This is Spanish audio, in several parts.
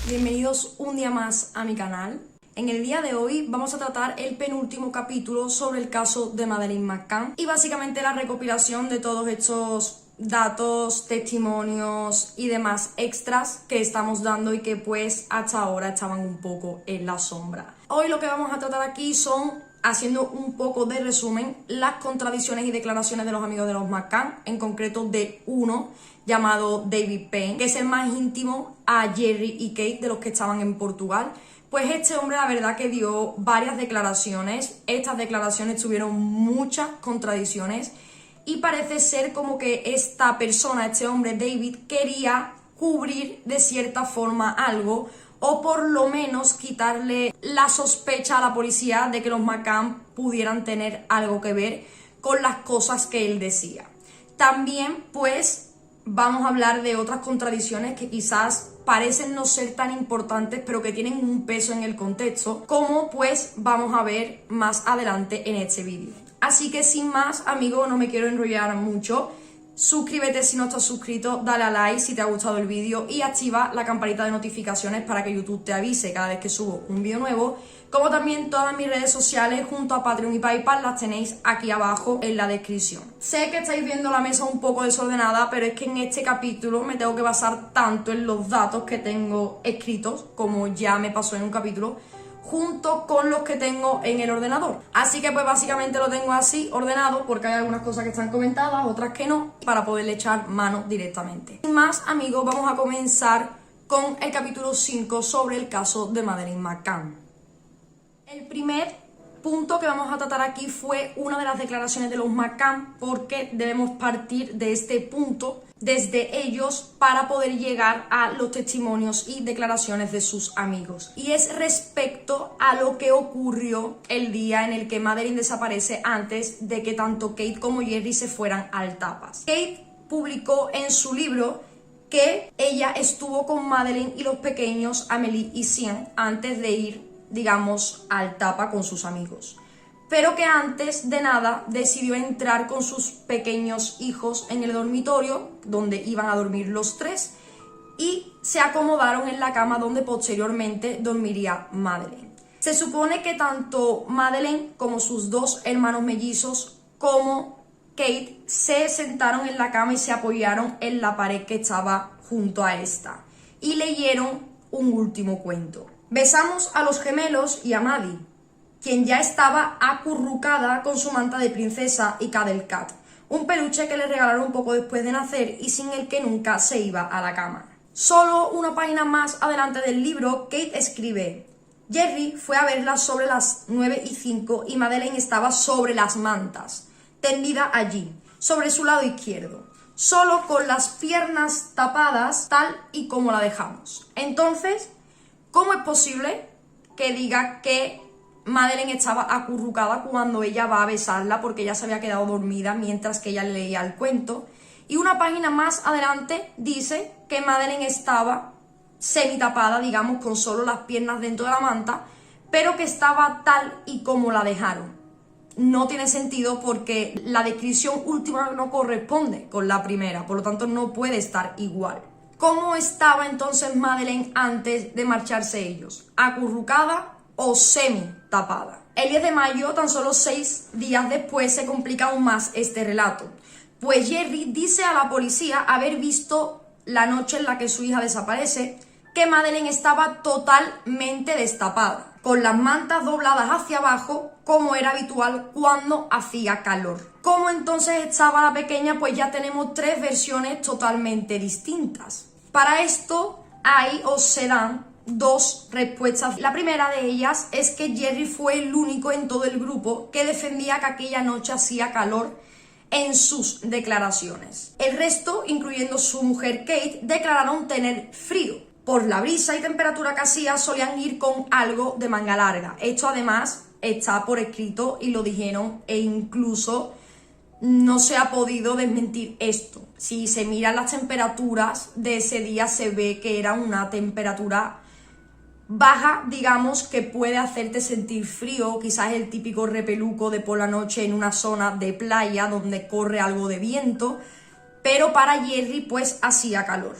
Bienvenidos un día más a mi canal. En el día de hoy vamos a tratar el penúltimo capítulo sobre el caso de Madeleine McCann y básicamente la recopilación de todos estos datos, testimonios y demás extras que estamos dando y que pues hasta ahora estaban un poco en la sombra. Hoy lo que vamos a tratar aquí son, haciendo un poco de resumen, las contradicciones y declaraciones de los amigos de los McCann, en concreto de uno llamado David Payne, que es el más íntimo a Jerry y Kate de los que estaban en Portugal. Pues este hombre la verdad que dio varias declaraciones, estas declaraciones tuvieron muchas contradicciones y parece ser como que esta persona, este hombre David, quería cubrir de cierta forma algo o por lo menos quitarle la sospecha a la policía de que los McCann pudieran tener algo que ver con las cosas que él decía. También pues vamos a hablar de otras contradicciones que quizás parecen no ser tan importantes, pero que tienen un peso en el contexto, como pues vamos a ver más adelante en este vídeo. Así que sin más, amigo, no me quiero enrollar mucho. Suscríbete si no estás suscrito, dale a like si te ha gustado el vídeo y activa la campanita de notificaciones para que YouTube te avise cada vez que subo un vídeo nuevo. Como también todas mis redes sociales junto a Patreon y PayPal las tenéis aquí abajo en la descripción. Sé que estáis viendo la mesa un poco desordenada, pero es que en este capítulo me tengo que basar tanto en los datos que tengo escritos, como ya me pasó en un capítulo, junto con los que tengo en el ordenador. Así que pues básicamente lo tengo así ordenado porque hay algunas cosas que están comentadas, otras que no, para poderle echar mano directamente. Sin más, amigos, vamos a comenzar con el capítulo 5 sobre el caso de Madeleine McCann. El primer punto que vamos a tratar aquí fue una de las declaraciones de los McCann, porque debemos partir de este punto desde ellos para poder llegar a los testimonios y declaraciones de sus amigos. Y es respecto a lo que ocurrió el día en el que Madeleine desaparece antes de que tanto Kate como Jerry se fueran al tapas. Kate publicó en su libro que ella estuvo con Madeleine y los pequeños Amélie y Sean antes de ir, digamos, al tapa con sus amigos, pero que antes de nada decidió entrar con sus pequeños hijos en el dormitorio donde iban a dormir los tres y se acomodaron en la cama donde posteriormente dormiría Madeleine. Se supone que tanto Madeleine como sus dos hermanos mellizos como Kate se sentaron en la cama y se apoyaron en la pared que estaba junto a esta y leyeron un último cuento. Besamos a los gemelos y a Maddie, quien ya estaba acurrucada con su manta de princesa y Cuddle Cat, un peluche que le regalaron un poco después de nacer y sin el que nunca se iba a la cama. Solo una página más adelante del libro, Kate escribe: Jerry fue a verla sobre las 9:05 y Madeleine estaba sobre las mantas, tendida allí, sobre su lado izquierdo, solo con las piernas tapadas tal y como la dejamos. Entonces, ¿cómo es posible que diga que Madeleine estaba acurrucada cuando ella va a besarla porque ella se había quedado dormida mientras que ella le leía el cuento? Y una página más adelante dice que Madeleine estaba semitapada, digamos, con solo las piernas dentro de la manta, pero que estaba tal y como la dejaron. No tiene sentido porque la descripción última no corresponde con la primera, por lo tanto no puede estar igual. ¿Cómo estaba entonces Madeleine antes de marcharse ellos? ¿Acurrucada o semi-tapada? El 10 de mayo, tan solo 6 días después, se complica aún más este relato, pues Jerry dice a la policía haber visto la noche en la que su hija desaparece que Madeleine estaba totalmente destapada, con las mantas dobladas hacia abajo, como era habitual cuando hacía calor. ¿Cómo entonces estaba la pequeña? Pues ya tenemos tres versiones totalmente distintas. Para esto hay o se dan dos respuestas. La primera de ellas es que Jerry fue el único en todo el grupo que defendía que aquella noche hacía calor en sus declaraciones. El resto, incluyendo su mujer Kate, declararon tener frío. Por la brisa y temperatura que hacía, solían ir con algo de manga larga. Esto además está por escrito y lo dijeron, e incluso no se ha podido desmentir esto. Si se miran las temperaturas de ese día, se ve que era una temperatura baja, digamos, que puede hacerte sentir frío, quizás el típico repeluco de por la noche en una zona de playa donde corre algo de viento, pero para Jerry pues hacía calor.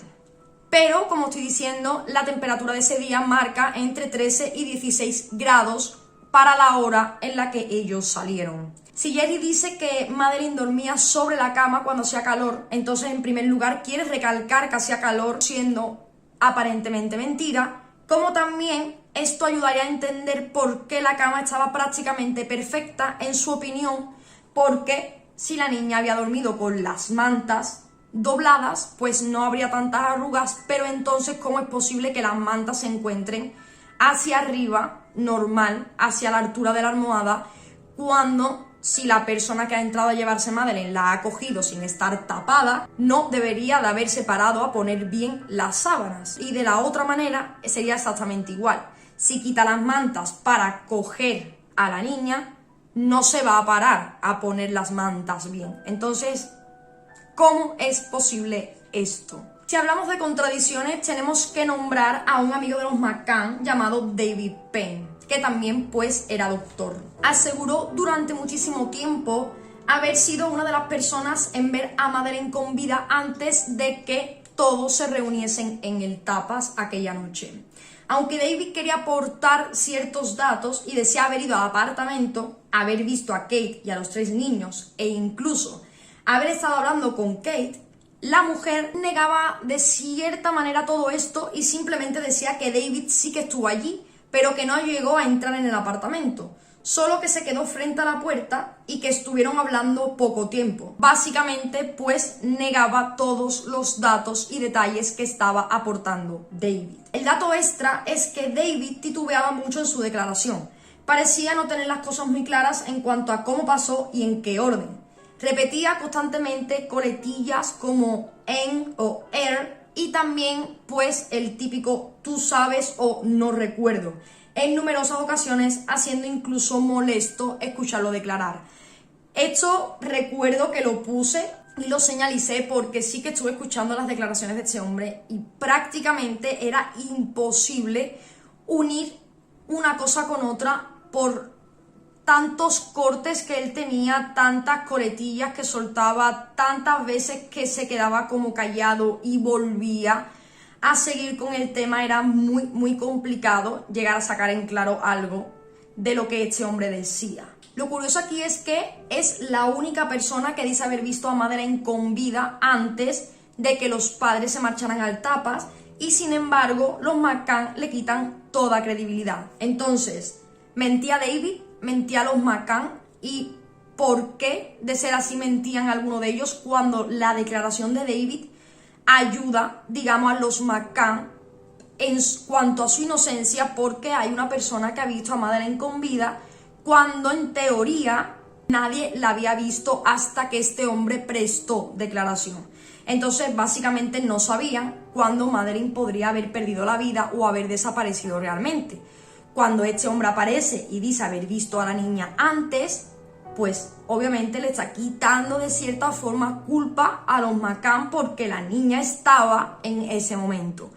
pero como estoy diciendo, la temperatura de ese día marca entre 13 y 16 grados para la hora en la que ellos salieron. Si Jerry dice que Madeleine dormía sobre la cama cuando hacía calor, entonces en primer lugar quiere recalcar que hacía calor, siendo aparentemente mentira, como también esto ayudaría a entender por qué la cama estaba prácticamente perfecta, en su opinión, porque si la niña había dormido con las mantas dobladas, pues no habría tantas arrugas, pero entonces ¿cómo es posible que las mantas se encuentren hacia arriba, normal, hacia la altura de la almohada, cuando si la persona que ha entrado a llevarse Madeleine la ha cogido sin estar tapada, no debería de haberse parado a poner bien las sábanas? Y de la otra manera sería exactamente igual. Si quita las mantas para coger a la niña, no se va a parar a poner las mantas bien. Entonces, ¿cómo es posible esto? Si hablamos de contradicciones, tenemos que nombrar a un amigo de los McCann llamado David Payne, que también pues era doctor. Aseguró durante muchísimo tiempo haber sido una de las personas en ver a Madeleine con vida antes de que todos se reuniesen en el tapas aquella noche. Aunque David quería aportar ciertos datos y decía haber ido al apartamento, haber visto a Kate y a los 3 niños e incluso haber estado hablando con Kate, la mujer negaba de cierta manera todo esto y simplemente decía que David sí que estuvo allí, pero que no llegó a entrar en el apartamento, solo que se quedó frente a la puerta y que estuvieron hablando poco tiempo. Básicamente, pues negaba todos los datos y detalles que estaba aportando David. El dato extra es que David titubeaba mucho en su declaración. Parecía no tener las cosas muy claras en cuanto a cómo pasó y en qué orden. Repetía constantemente coletillas como en o y también pues el típico tú sabes o no recuerdo, en numerosas ocasiones haciendo incluso molesto escucharlo declarar. Esto recuerdo que lo puse y lo señalicé porque sí que estuve escuchando las declaraciones de este hombre y prácticamente era imposible unir una cosa con otra por tantos cortes que él tenía, tantas coletillas que soltaba, tantas veces que se quedaba como callado y volvía a seguir con el tema. Era muy complicado llegar a sacar en claro algo de lo que este hombre decía. Lo curioso aquí es que es la única persona que dice haber visto a Madeleine con vida antes de que los padres se marcharan al tapas y sin embargo los McCann le quitan toda credibilidad. Entonces, ¿mentía David? ¿Mentía los McCann? ¿Y por qué, de ser así, mentían algunos de ellos cuando la declaración de David ayuda, digamos, a los McCann en cuanto a su inocencia? Porque hay una persona que ha visto a Madeleine con vida cuando en teoría nadie la había visto hasta que este hombre prestó declaración. Entonces básicamente no sabían cuándo Madeleine podría haber perdido la vida o haber desaparecido realmente. Cuando este hombre aparece y dice haber visto a la niña antes, pues obviamente le está quitando de cierta forma culpa a los McCann porque la niña estaba en ese momento.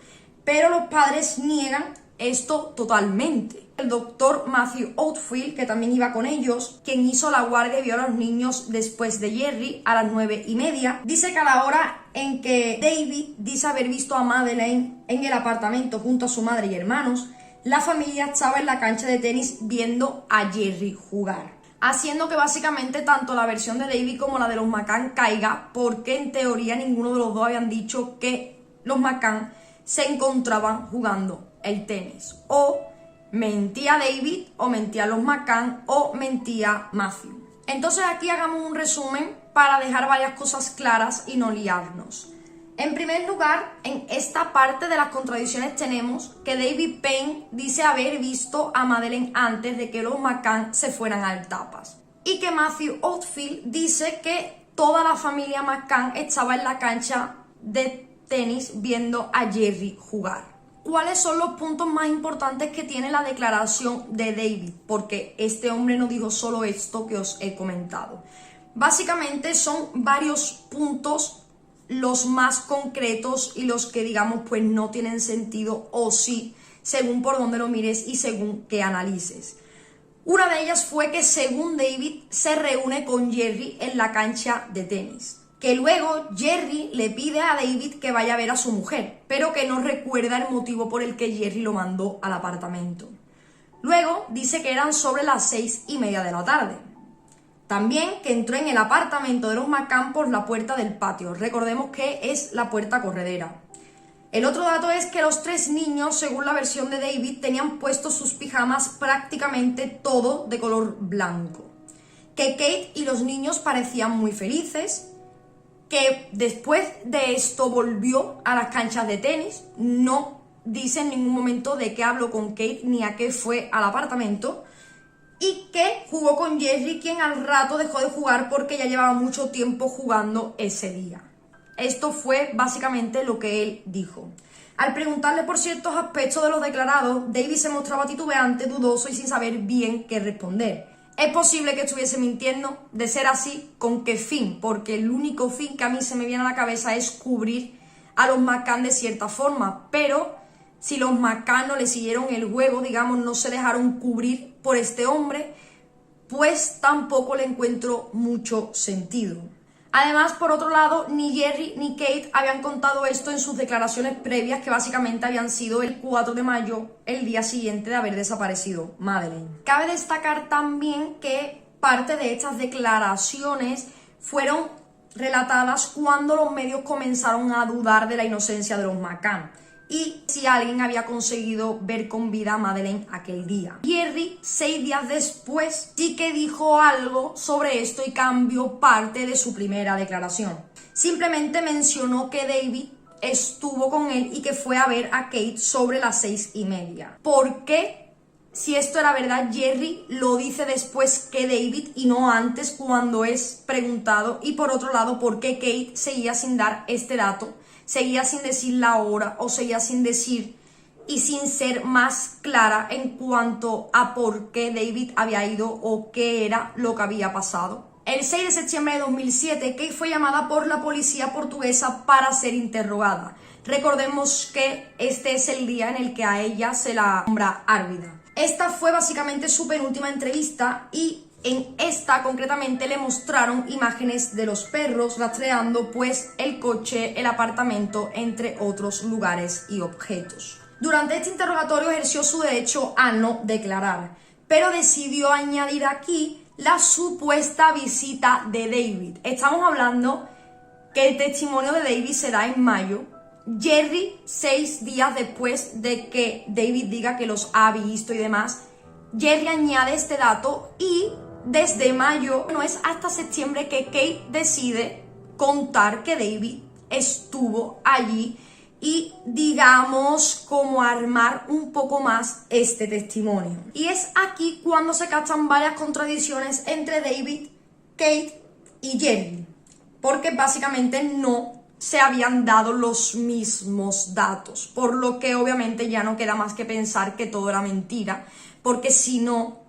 Pero los padres niegan esto totalmente. El doctor Matthew Oldfield, que también iba con ellos, quien hizo la guardia y vio a los niños después de Jerry a las 9:30, dice que a la hora en que David dice haber visto a Madeleine en el apartamento junto a su madre y hermanos, la familia estaba en la cancha de tenis viendo a Jerry jugar, haciendo que básicamente tanto la versión de David como la de los McCann caiga, porque en teoría ninguno de los dos habían dicho que los McCann se encontraban jugando el tenis. O mentía David, o mentía los McCann, o mentía Matthew. Entonces aquí hagamos un resumen para dejar varias cosas claras y no liarnos. En primer lugar, en esta parte de las contradicciones tenemos que David Payne dice haber visto a Madeleine antes de que los McCann se fueran al tapas. Y que Matthew Oldfield dice que toda la familia McCann estaba en la cancha de tenis viendo a Jerry jugar. ¿Cuáles son los puntos más importantes que tiene la declaración de David? Porque este hombre no dijo solo esto que os he comentado. Básicamente son varios puntos los más concretos y los que digamos pues no tienen sentido o sí, según por dónde lo mires y según qué analices. Una de ellas fue que según David se reúne con Jerry en la cancha de tenis. que luego Jerry le pide a David que vaya a ver a su mujer, pero que no recuerda el motivo por el que Jerry lo mandó al apartamento. Luego dice que eran sobre las 6:30 de la tarde. También que entró en el apartamento de los McCann por la puerta del patio. Recordemos que es la puerta corredera. El otro dato es que los 3 niños, según la versión de David, tenían puestos sus pijamas prácticamente todo de color blanco. Que Kate y los niños parecían muy felices, que después de esto volvió a las canchas de tenis. No dice en ningún momento de qué habló con Kate ni a qué fue al apartamento, y que jugó con Jerry, quien al rato dejó de jugar porque ya llevaba mucho tiempo jugando ese día. Esto fue básicamente lo que él dijo. Al preguntarle por ciertos aspectos de los declarados, David se mostraba titubeante, dudoso y sin saber bien qué responder. Es posible que estuviese mintiendo. De ser así, ¿con qué fin? Porque el único fin que a mí se me viene a la cabeza es cubrir a los McCann de cierta forma, pero si los McCann no le siguieron el juego, digamos, no se dejaron cubrir por este hombre, pues tampoco le encuentro mucho sentido. Además, por otro lado, ni Jerry ni Kate habían contado esto en sus declaraciones previas, que básicamente habían sido el 4 de mayo, el día siguiente de haber desaparecido Madeleine. Cabe destacar también que parte de estas declaraciones fueron relatadas cuando los medios comenzaron a dudar de la inocencia de los McCann y si alguien había conseguido ver con vida a Madeleine aquel día. Jerry, 6 días después, sí que dijo algo sobre esto y cambió parte de su primera declaración. Simplemente mencionó que David estuvo con él y que fue a ver a Kate sobre las 6:30. ¿Por qué? Si esto era verdad, Jerry lo dice después que David y no antes cuando es preguntado. Y por otro lado, ¿por qué Kate seguía sin dar este dato? Seguía sin decir la hora o seguía sin decir y sin ser más clara en cuanto a por qué David había ido o qué era lo que había pasado. El 6 de septiembre de 2007, Kate fue llamada por la policía portuguesa para ser interrogada. Recordemos que este es el día en el que a ella se la nombra árbitra. Esta fue básicamente su penúltima entrevista y en esta concretamente le mostraron imágenes de los perros rastreando pues el coche, el apartamento, entre otros lugares y objetos. Durante este interrogatorio ejerció su derecho a no declarar, pero decidió añadir aquí la supuesta visita de David. Estamos hablando que el testimonio de David se da en mayo. Jerry, 6 días después de que David diga que los ha visto y demás, Jerry añade este dato y desde mayo no es hasta septiembre que Kate decide contar que David estuvo allí y digamos como armar un poco más este testimonio. Y es aquí cuando se captan varias contradicciones entre David, Kate y Jerry, porque básicamente no se habían dado los mismos datos, por lo que obviamente ya no queda más que pensar que todo era mentira, porque si no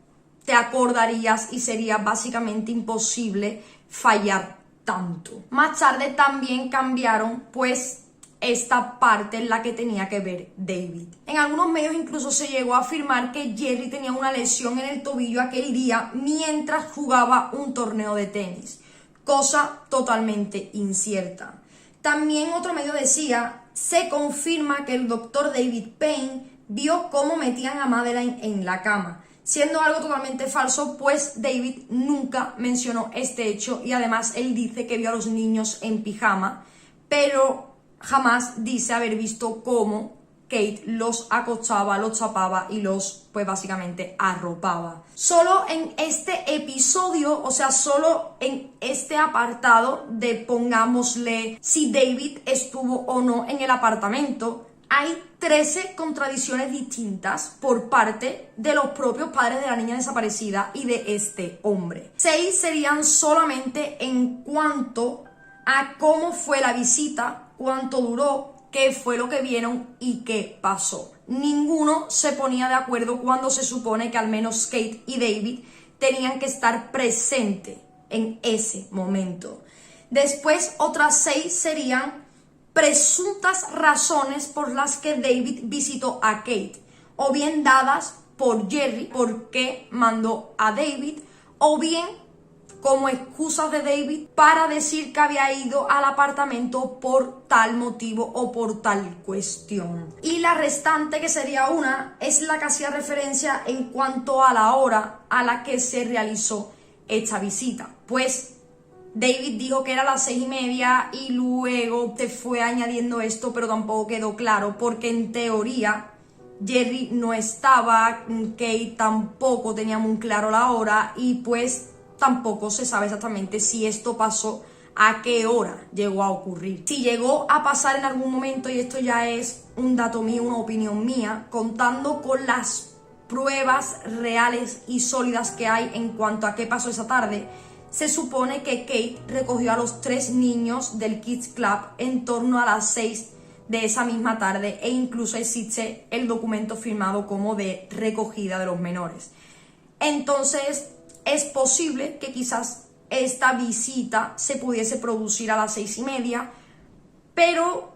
te acordarías y sería básicamente imposible fallar tanto. Más tarde también cambiaron pues esta parte en la que tenía que ver David. En algunos medios incluso se llegó a afirmar que Jerry tenía una lesión en el tobillo aquel día mientras jugaba un torneo de tenis, cosa totalmente incierta. También otro medio decía, se confirma que el doctor David Payne vio cómo metían a Madeleine en la cama, siendo algo totalmente falso, pues David nunca mencionó este hecho y además él dice que vio a los niños en pijama, pero jamás dice haber visto cómo Kate los acostaba, los tapaba y los, pues básicamente, arropaba. Solo en este episodio, o sea, solo en este apartado de pongámosle si David estuvo o no en el apartamento, hay 13 contradicciones distintas por parte de los propios padres de la niña desaparecida y de este hombre. 6 serían solamente en cuanto a cómo fue la visita, cuánto duró, qué fue lo que vieron y qué pasó. Ninguno se ponía de acuerdo cuando se supone que al menos Kate y David tenían que estar presentes en ese momento. Después, otras 6 serían presuntas razones por las que David visitó a Kate, o bien dadas por Jerry, por qué mandó a David, o bien como excusas de David para decir que había ido al apartamento por tal motivo o por tal cuestión. Y la restante, que sería una, es la que hacía referencia en cuanto a la hora a la que se realizó esta visita. Pues David dijo que era las 6:30 y luego te fue añadiendo esto, pero tampoco quedó claro porque en teoría Jerry no estaba, Kate tampoco tenía muy claro la hora y pues tampoco se sabe exactamente si esto pasó, a qué hora llegó a ocurrir. Si llegó a pasar en algún momento, y esto ya es un dato mío, una opinión mía, contando con las pruebas reales y sólidas que hay en cuanto a qué pasó esa tarde, se supone que Kate recogió a los 3 niños del Kids Club en torno a las 6 de esa misma tarde e incluso existe el documento firmado como de recogida de los menores. Entonces es posible que quizás esta visita se pudiese producir a las 6:30, pero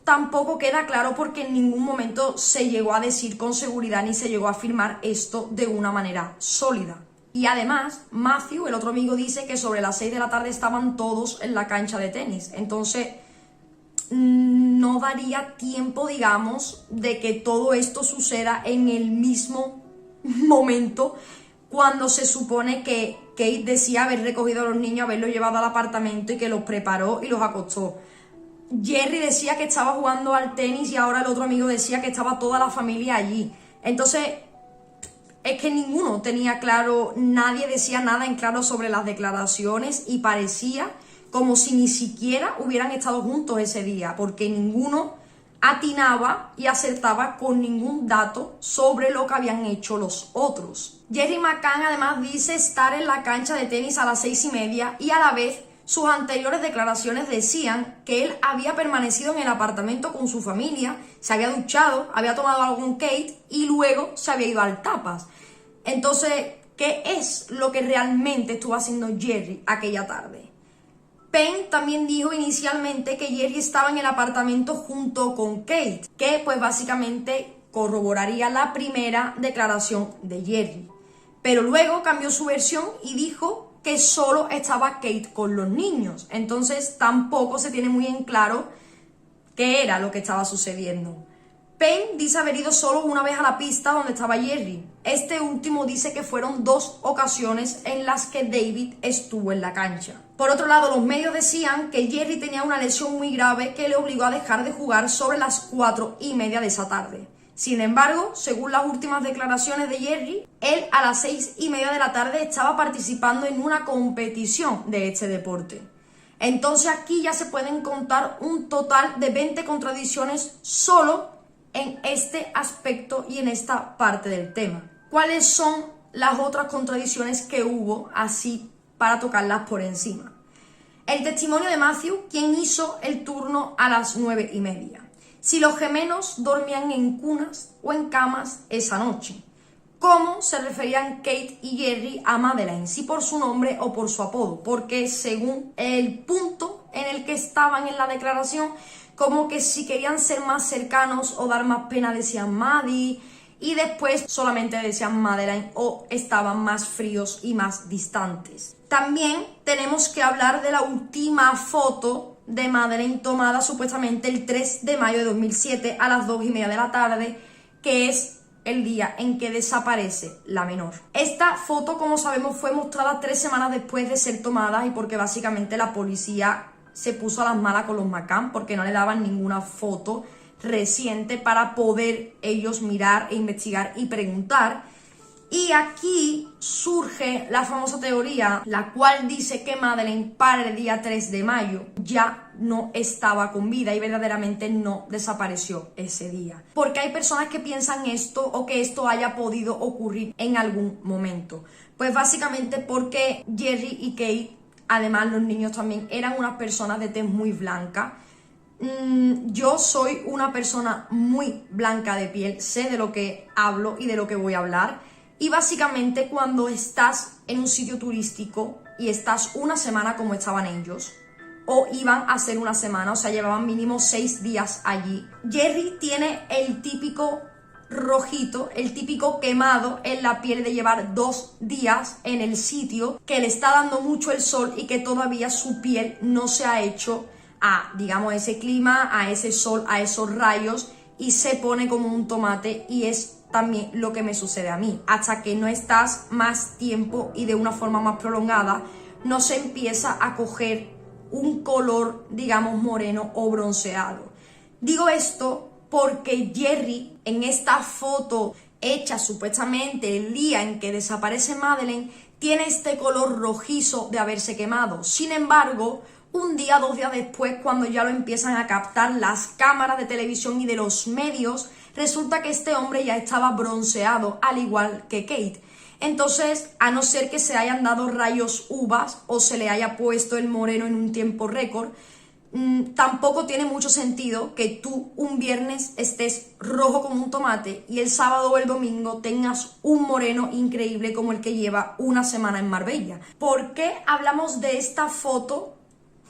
tampoco queda claro porque en ningún momento se llegó a decir con seguridad ni se llegó a afirmar esto de una manera sólida. Y además, Matthew, el otro amigo, dice que sobre las 6 de la tarde estaban todos en la cancha de tenis. Entonces, no daría tiempo, digamos, de que todo esto suceda en el mismo momento cuando se supone que Kate decía haber recogido a los niños, haberlos llevado al apartamento y que los preparó y los acostó. Jerry decía que estaba jugando al tenis y ahora el otro amigo decía que estaba toda la familia allí. Entonces, es que ninguno tenía claro, nadie decía nada en claro sobre las declaraciones y parecía como si ni siquiera hubieran estado juntos ese día, porque ninguno atinaba y acertaba con ningún dato sobre lo que habían hecho los otros. Jerry McCann además dice estar en la cancha de tenis a las 6:30 y a la vez sus anteriores declaraciones decían que él había permanecido en el apartamento con su familia, se había duchado, había tomado algo con Kate y luego se había ido al tapas. Entonces, ¿qué es lo que realmente estuvo haciendo Jerry aquella tarde? Penn también dijo inicialmente que Jerry estaba en el apartamento junto con Kate, que pues básicamente corroboraría la primera declaración de Jerry. Pero luego cambió su versión y dijo que solo estaba Kate con los niños. Entonces tampoco se tiene muy en claro qué era lo que estaba sucediendo. Penn dice haber ido solo una vez a la pista donde estaba Jerry. Este último dice que fueron 2 ocasiones en las que David estuvo en la cancha. Por otro lado, los medios decían que Jerry tenía una lesión muy grave que le obligó a dejar de jugar sobre las 4:30 de esa tarde. Sin embargo, según las últimas declaraciones de Jerry, él a las 6:30 de la tarde estaba participando en una competición de este deporte. Entonces aquí ya se pueden contar un total de 20 contradicciones solo en este aspecto y en esta parte del tema. ¿Cuáles son las otras contradicciones que hubo así para tocarlas por encima? El testimonio de Matthew, quien hizo el turno a las 9:30. Si los gemelos dormían en cunas o en camas esa noche. ¿Cómo se referían Kate y Jerry a Madeleine? Si por su nombre o por su apodo. Porque según el punto en el que estaban en la declaración, como que si querían ser más cercanos o dar más pena decían Maddie y después solamente decían Madeleine o estaban más fríos y más distantes. También tenemos que hablar de la última foto de Madeleine tomada supuestamente el 3 de mayo de 2007 a las 2:30 de la tarde, que es el día en que desaparece la menor. Esta foto, como sabemos, fue mostrada 3 semanas después de ser tomada y porque básicamente la policía se puso a las malas con los McCann porque no le daban ninguna foto reciente para poder ellos mirar e investigar y preguntar. Y aquí surge la famosa teoría, la cual dice que Madeleine para el día 3 de mayo ya no estaba con vida y verdaderamente no desapareció ese día. Porque hay personas que piensan esto o que esto haya podido ocurrir en algún momento. Pues básicamente porque Jerry y Kate, además los niños también, eran unas personas de tez muy blanca. Yo soy una persona muy blanca de piel, sé de lo que hablo y de lo que voy a hablar. Y básicamente cuando estás en un sitio turístico y estás una semana como estaban ellos, o iban a ser una semana, o sea, llevaban mínimo 6 días allí. Jerry tiene el típico rojito, el típico quemado en la piel de llevar 2 días en el sitio, que le está dando mucho el sol y que todavía su piel no se ha hecho a, digamos, ese clima, a ese sol, a esos rayos, y se pone como un tomate, y es también lo que me sucede a mí. Hasta que no estás más tiempo y de una forma más prolongada, no se empieza a coger un color, digamos, moreno o bronceado. Digo esto porque Jerry, en esta foto hecha supuestamente el día en que desaparece Madeleine, tiene este color rojizo de haberse quemado. Sin embargo, un día, 2 días después, cuando ya lo empiezan a captar las cámaras de televisión y de los medios, resulta que este hombre ya estaba bronceado, al igual que Kate. Entonces, a no ser que se hayan dado rayos uvas o se le haya puesto el moreno en un tiempo récord, tampoco tiene mucho sentido que tú un viernes estés rojo como un tomate y el sábado o el domingo tengas un moreno increíble como el que lleva una semana en Marbella. ¿Por qué hablamos de esta foto?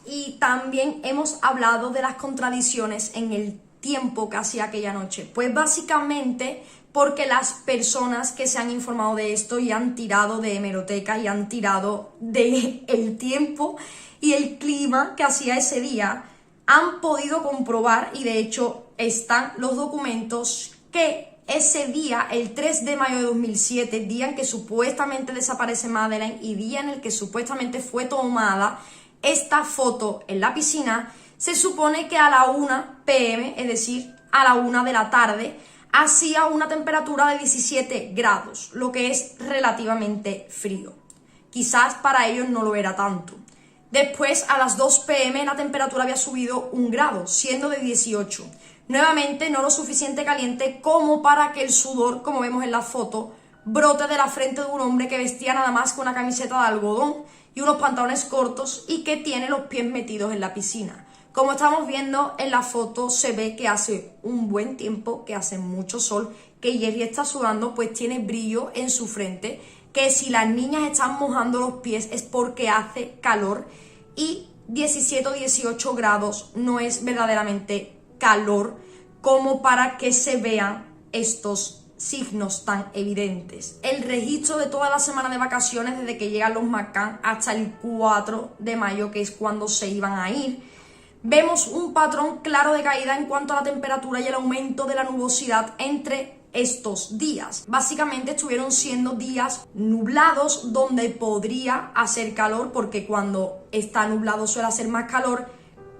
Y también hemos hablado de las contradicciones en el tiempo que hacía aquella noche. Pues básicamente porque las personas que se han informado de esto y han tirado de hemeroteca y han tirado de el tiempo y el clima que hacía ese día, han podido comprobar, y de hecho están los documentos, que ese día, el 3 de mayo de 2007, día en que supuestamente desaparece Madeleine y día en el que supuestamente fue tomada esta foto en la piscina, se supone que a la 1 p.m., es decir, a la 1 de la tarde, hacía una temperatura de 17 grados, lo que es relativamente frío. Quizás para ellos no lo era tanto. Después, a las 2 p.m., la temperatura había subido 1 grado, siendo de 18. Nuevamente, no lo suficiente caliente como para que el sudor, como vemos en la foto, brote de la frente de un hombre que vestía nada más con una camiseta de algodón y unos pantalones cortos y que tiene los pies metidos en la piscina. Como estamos viendo en la foto, se ve que hace un buen tiempo, que hace mucho sol, que Jerry está sudando, pues tiene brillo en su frente, que si las niñas están mojando los pies es porque hace calor, y 17 o 18 grados no es verdaderamente calor como para que se vean estos signos tan evidentes. El registro de toda la semana de vacaciones desde que llegan los McCann hasta el 4 de mayo, que es cuando se iban a ir, vemos un patrón claro de caída en cuanto a la temperatura y el aumento de la nubosidad entre estos días. Básicamente estuvieron siendo días nublados donde podría hacer calor, porque cuando está nublado suele hacer más calor,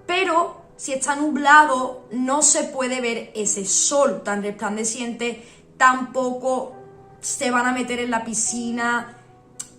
pero si está nublado no se puede ver ese sol tan resplandeciente, tampoco se van a meter en la piscina.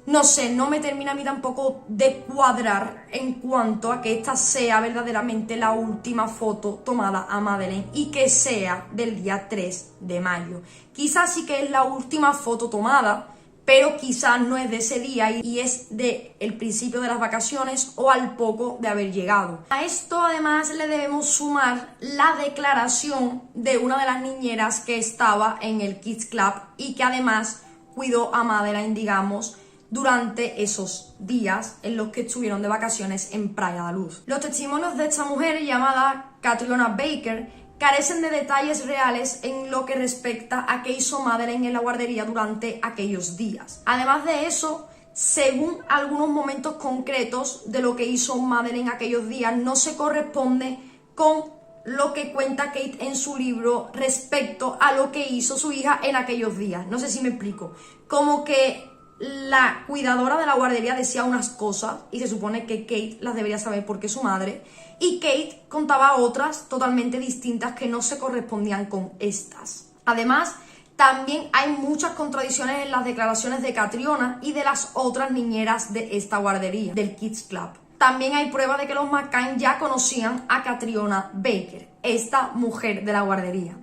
No sé, no me termina a mí tampoco de cuadrar en cuanto a que esta sea verdaderamente la última foto tomada a Madeleine y que sea del día 3 de mayo. Quizás sí que es la última foto tomada, pero quizás no es de ese día y es del principio de las vacaciones o al poco de haber llegado. A esto además le debemos sumar la declaración de una de las niñeras que estaba en el Kids Club y que además cuidó a Madeleine, digamos, durante esos días en los que estuvieron de vacaciones en Praia da Luz. Los testimonios de esta mujer llamada Catriona Baker carecen de detalles reales en lo que respecta a qué hizo Madeleine en la guardería durante aquellos días. Además de eso, según algunos momentos concretos de lo que hizo Madeleine aquellos días, no se corresponde con lo que cuenta Kate en su libro respecto a lo que hizo su hija en aquellos días. No sé si me explico. Como que la cuidadora de la guardería decía unas cosas y se supone que Kate las debería saber porque es su madre, y Kate contaba otras totalmente distintas que no se correspondían con estas. Además, también hay muchas contradicciones en las declaraciones de Catriona y de las otras niñeras de esta guardería, del Kids Club. También hay pruebas de que los McCann ya conocían a Catriona Baker, esta mujer de la guardería.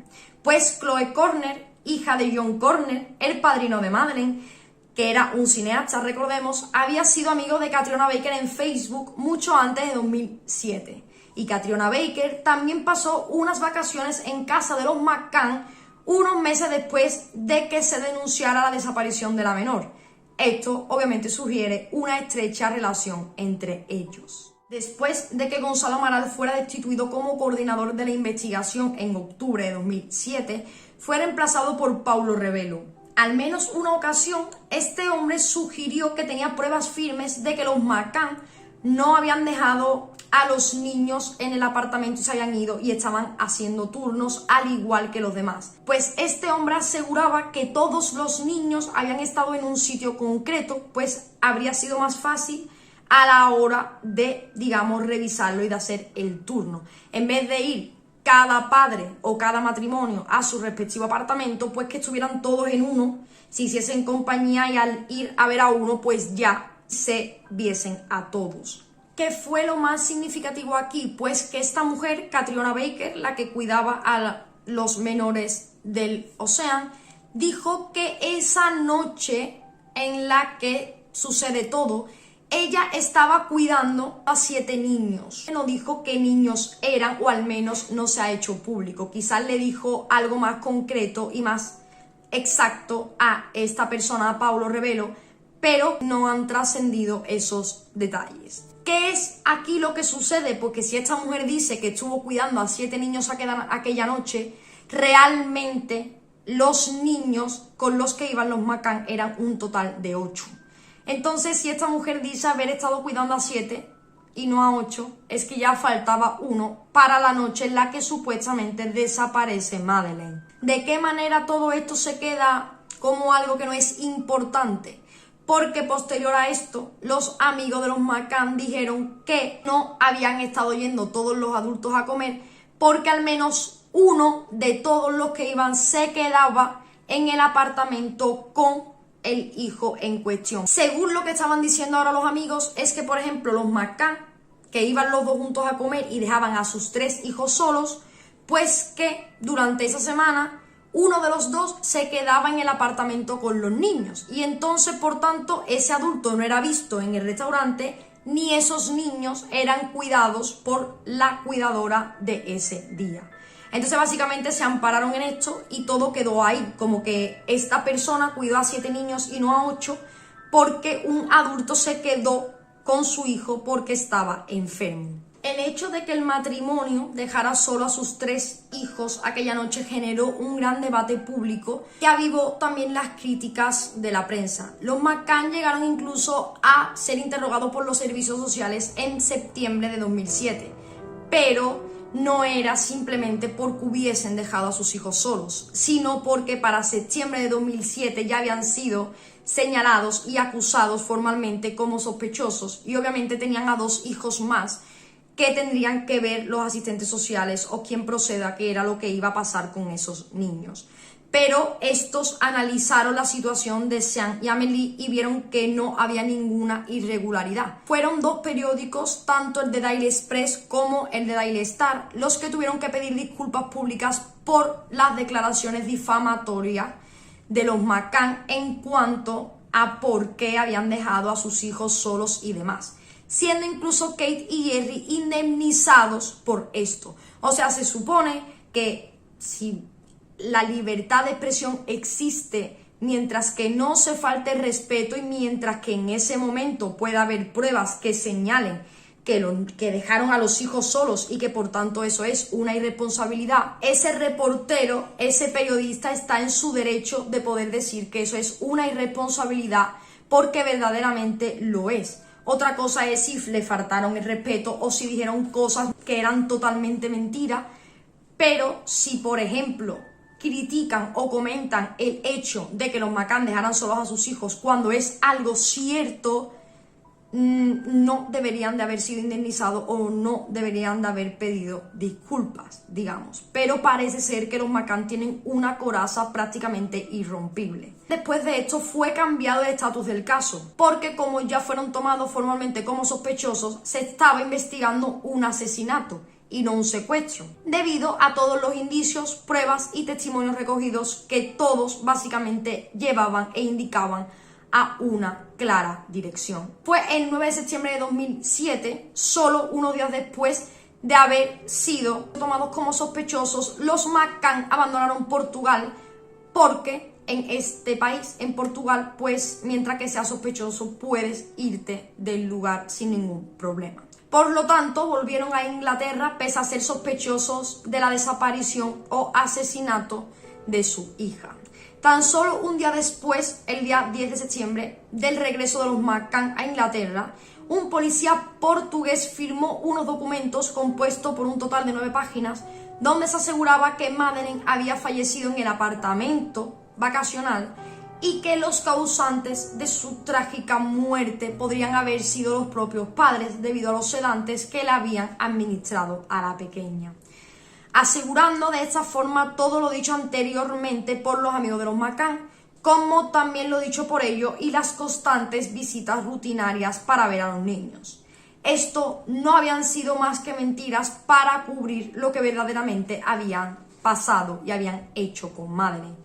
Pues Chloe Corner, hija de John Corner, el padrino de Madeleine, que era un cineasta, recordemos, había sido amigo de Catriona Baker en Facebook mucho antes de 2007. Y Catriona Baker también pasó unas vacaciones en casa de los McCann unos meses después de que se denunciara la desaparición de la menor. Esto obviamente sugiere una estrecha relación entre ellos. Después de que Gonzalo Amaral fuera destituido como coordinador de la investigación en octubre de 2007, fue reemplazado por Paulo Rebelo. Al menos una ocasión, este hombre sugirió que tenía pruebas firmes de que los McCann no habían dejado a los niños en el apartamento y se habían ido y estaban haciendo turnos al igual que los demás. Pues este hombre aseguraba que todos los niños habían estado en un sitio concreto, pues habría sido más fácil a la hora de, digamos, revisarlo y de hacer el turno. En vez de ir cada padre o cada matrimonio a su respectivo apartamento, pues que estuvieran todos en uno, se hiciesen compañía y al ir a ver a uno, pues ya se viesen a todos. ¿Qué fue lo más significativo aquí? Pues que esta mujer, Catriona Baker, la que cuidaba a los menores del Ocean, dijo que esa noche en la que sucede todo, ella estaba cuidando a 7 niños. No dijo qué niños eran, o al menos no se ha hecho público. Quizás le dijo algo más concreto y más exacto a esta persona, a Paulo Rebelo, pero no han trascendido esos detalles. ¿Qué es aquí lo que sucede? Porque si esta mujer dice que estuvo cuidando a 7 niños aquella noche, realmente los niños con los que iban los McCann eran un total de 8. Entonces, si esta mujer dice haber estado cuidando a 7 y no a 8, es que ya faltaba uno para la noche en la que supuestamente desaparece Madeleine. ¿De qué manera todo esto se queda como algo que no es importante? Porque posterior a esto, los amigos de los McCann dijeron que no habían estado yendo todos los adultos a comer, porque al menos uno de todos los que iban se quedaba en el apartamento con el hijo en cuestión. Según lo que estaban diciendo ahora los amigos, es que, por ejemplo, los McCann, que iban los dos juntos a comer y dejaban a sus 3 hijos solos, pues que durante esa semana uno de los dos se quedaba en el apartamento con los niños y entonces, por tanto, ese adulto no era visto en el restaurante ni esos niños eran cuidados por la cuidadora de ese día. Entonces, básicamente se ampararon en esto y todo quedó ahí, como que esta persona cuidó a 7 niños y no a 8 porque un adulto se quedó con su hijo porque estaba enfermo. El hecho de que el matrimonio dejara solo a sus 3 hijos aquella noche generó un gran debate público que avivó también las críticas de la prensa. Los McCann llegaron incluso a ser interrogados por los servicios sociales en septiembre de 2007, pero no era simplemente porque hubiesen dejado a sus hijos solos, sino porque para septiembre de 2007 ya habían sido señalados y acusados formalmente como sospechosos y obviamente tenían a 2 hijos más que tendrían que ver los asistentes sociales o quien proceda, que era lo que iba a pasar con esos niños. Pero estos analizaron la situación de Sean y Amélie y vieron que no había ninguna irregularidad. Fueron 2 periódicos, tanto el de Daily Express como el de Daily Star, los que tuvieron que pedir disculpas públicas por las declaraciones difamatorias de los McCann en cuanto a por qué habían dejado a sus hijos solos y demás, siendo incluso Kate y Jerry indemnizados por esto. O sea, se supone que si la libertad de expresión existe mientras que no se falte el respeto y mientras que en ese momento pueda haber pruebas que señalen que dejaron a los hijos solos y que por tanto eso es una irresponsabilidad, ese reportero, ese periodista está en su derecho de poder decir que eso es una irresponsabilidad porque verdaderamente lo es. Otra cosa es si le faltaron el respeto o si dijeron cosas que eran totalmente mentiras, pero si, por ejemplo, critican o comentan el hecho de que los McCann dejaran solos a sus hijos cuando es algo cierto, no deberían de haber sido indemnizados o no deberían de haber pedido disculpas, digamos. Pero parece ser que los McCann tienen una coraza prácticamente irrompible. Después de esto fue cambiado el estatus del caso, porque como ya fueron tomados formalmente como sospechosos, se estaba investigando un asesinato y no un secuestro, debido a todos los indicios, pruebas y testimonios recogidos que todos básicamente llevaban e indicaban a una clara dirección. Fue el 9 de septiembre de 2007, solo unos días después de haber sido tomados como sospechosos, los McCann abandonaron Portugal porque en este país, en Portugal, pues mientras que sea sospechoso puedes irte del lugar sin ningún problema. Por lo tanto, volvieron a Inglaterra pese a ser sospechosos de la desaparición o asesinato de su hija. Tan solo un día después, el día 10 de septiembre, del regreso de los McCann a Inglaterra, un policía portugués firmó unos documentos compuestos por un total de 9 páginas, donde se aseguraba que Madeleine había fallecido en el apartamento vacacional y que los causantes de su trágica muerte podrían haber sido los propios padres debido a los sedantes que le habían administrado a la pequeña, asegurando de esta forma todo lo dicho anteriormente por los amigos de los McCann, como también lo dicho por ellos y las constantes visitas rutinarias para ver a los niños. Esto no habían sido más que mentiras para cubrir lo que verdaderamente habían pasado y habían hecho con Madeleine.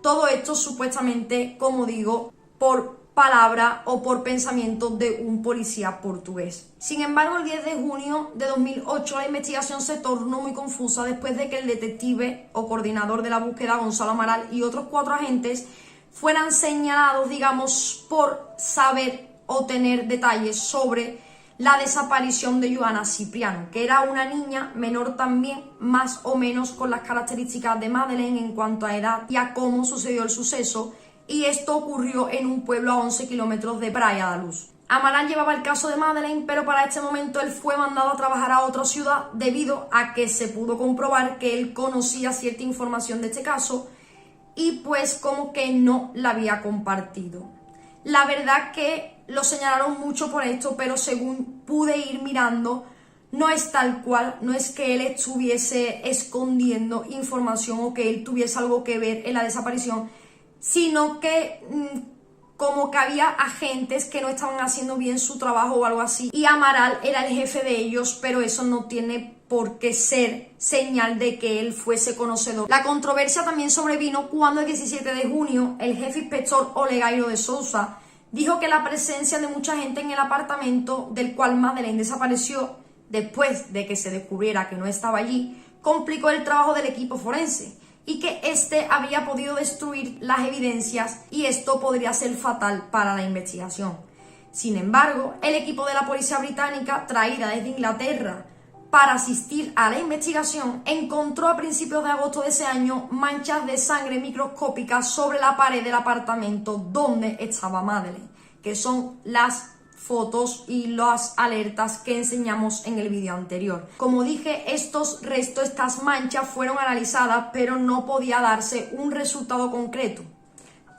Todo esto supuestamente, como digo, por palabra o por pensamiento de un policía portugués. Sin embargo, el 10 de junio de 2008 la investigación se tornó muy confusa después de que el detective o coordinador de la búsqueda, Gonzalo Amaral, y otros 4 agentes fueran señalados, digamos, por saber o tener detalles sobre la desaparición de Joana Cipriano, que era una niña menor también, más o menos con las características de Madeleine en cuanto a edad y a cómo sucedió el suceso, y esto ocurrió en un pueblo a 11 kilómetros de Praia da Luz. Amaral llevaba el caso de Madeleine, pero para este momento él fue mandado a trabajar a otra ciudad debido a que se pudo comprobar que él conocía cierta información de este caso y pues como que no la había compartido. La verdad que lo señalaron mucho por esto, pero según pude ir mirando, no es tal cual, no es que él estuviese escondiendo información o que él tuviese algo que ver en la desaparición, sino que como que había agentes que no estaban haciendo bien su trabajo o algo así, y Amaral era el jefe de ellos, pero eso no tiene por qué ser señal de que él fuese conocedor. La controversia también sobrevino cuando el 17 de junio el jefe inspector Olegairo de Sousa dijo que la presencia de mucha gente en el apartamento del cual Madeleine desapareció después de que se descubriera que no estaba allí, complicó el trabajo del equipo forense y que este había podido destruir las evidencias y esto podría ser fatal para la investigación. Sin embargo, el equipo de la policía británica, traída desde Inglaterra para asistir a la investigación, encontró a principios de agosto de ese año manchas de sangre microscópicas sobre la pared del apartamento donde estaba Madeleine, que son las fotos y las alertas que enseñamos en el vídeo anterior. Como dije, estos restos, estas manchas fueron analizadas, pero no podía darse un resultado concreto,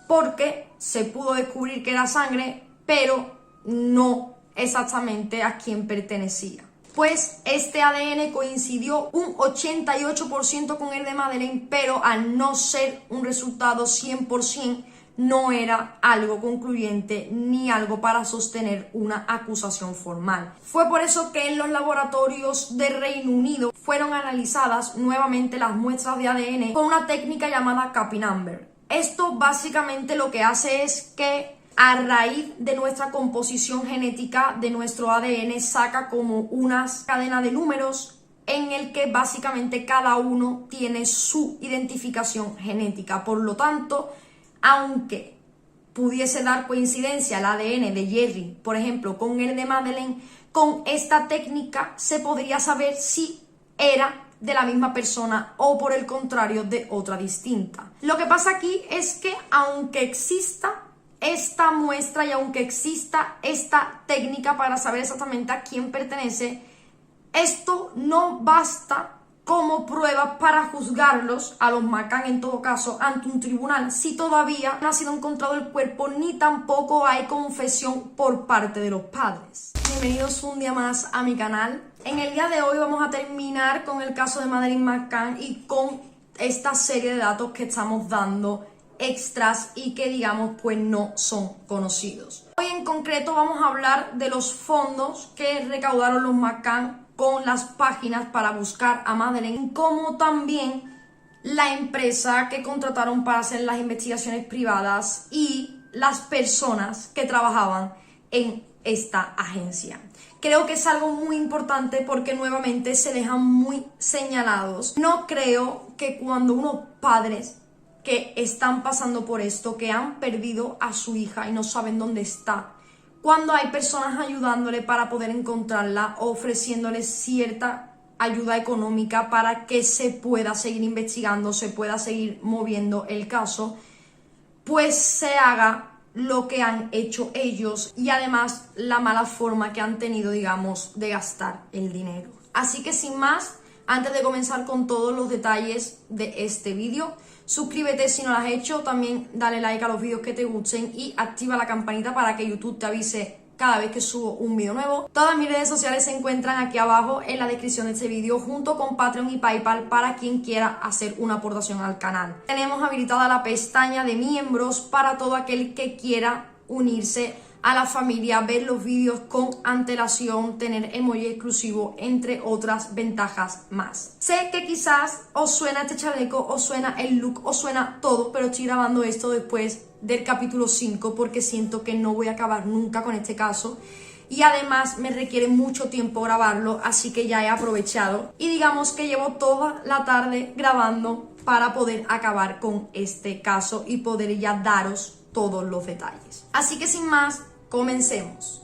porque se pudo descubrir que era sangre, pero no exactamente a quién pertenecía. Pues este ADN coincidió un 88% con el de Madeleine, pero al no ser un resultado 100%, no era algo concluyente ni algo para sostener una acusación formal. Fue por eso que en los laboratorios de Reino Unido fueron analizadas nuevamente las muestras de ADN con una técnica llamada Kaplan-Meier. Esto básicamente lo que hace es que a raíz de nuestra composición genética de nuestro ADN saca como unas cadenas de números en el que básicamente cada uno tiene su identificación genética. Por lo tanto, aunque pudiese dar coincidencia el ADN de Jerry, por ejemplo, con el de Madeleine, con esta técnica se podría saber si era de la misma persona o por el contrario de otra distinta. Lo que pasa aquí es que aunque exista esta muestra y aunque exista esta técnica para saber exactamente a quién pertenece, esto no basta como prueba para juzgarlos, a los McCann en todo caso, ante un tribunal, si todavía no ha sido encontrado el cuerpo ni tampoco hay confesión por parte de los padres. Bienvenidos un día más a mi canal. En el día de hoy vamos a terminar con el caso de Madeleine McCann y con esta serie de datos que estamos dando extras y que digamos pues no son conocidos. Hoy en concreto vamos a hablar de los fondos que recaudaron los McCann con las páginas para buscar a Madeleine, como también la empresa que contrataron para hacer las investigaciones privadas y las personas que trabajaban en esta agencia. Creo que es algo muy importante porque nuevamente se dejan muy señalados. No creo que cuando unos padres que están pasando por esto, que han perdido a su hija y no saben dónde está, cuando hay personas ayudándole para poder encontrarla, ofreciéndole cierta ayuda económica para que se pueda seguir investigando, se pueda seguir moviendo el caso, pues se haga lo que han hecho ellos y además la mala forma que han tenido, digamos, de gastar el dinero. Así que sin más, antes de comenzar con todos los detalles de este vídeo, suscríbete si no lo has hecho, también dale like a los vídeos que te gusten y activa la campanita para que YouTube te avise cada vez que subo un vídeo nuevo. Todas mis redes sociales se encuentran aquí abajo en la descripción de este vídeo, junto con Patreon y PayPal para quien quiera hacer una aportación al canal. Tenemos habilitada la pestaña de miembros para todo aquel que quiera unirse a la familia, ver los vídeos con antelación, tener emoji exclusivo, entre otras ventajas más. Sé que quizás os suena este chaleco, os suena el look, os suena todo, pero estoy grabando esto después del capítulo 5 porque siento que no voy a acabar nunca con este caso y además me requiere mucho tiempo grabarlo, así que ya he aprovechado y digamos que llevo toda la tarde grabando para poder acabar con este caso y poder ya daros todos los detalles. Así que sin más, comencemos.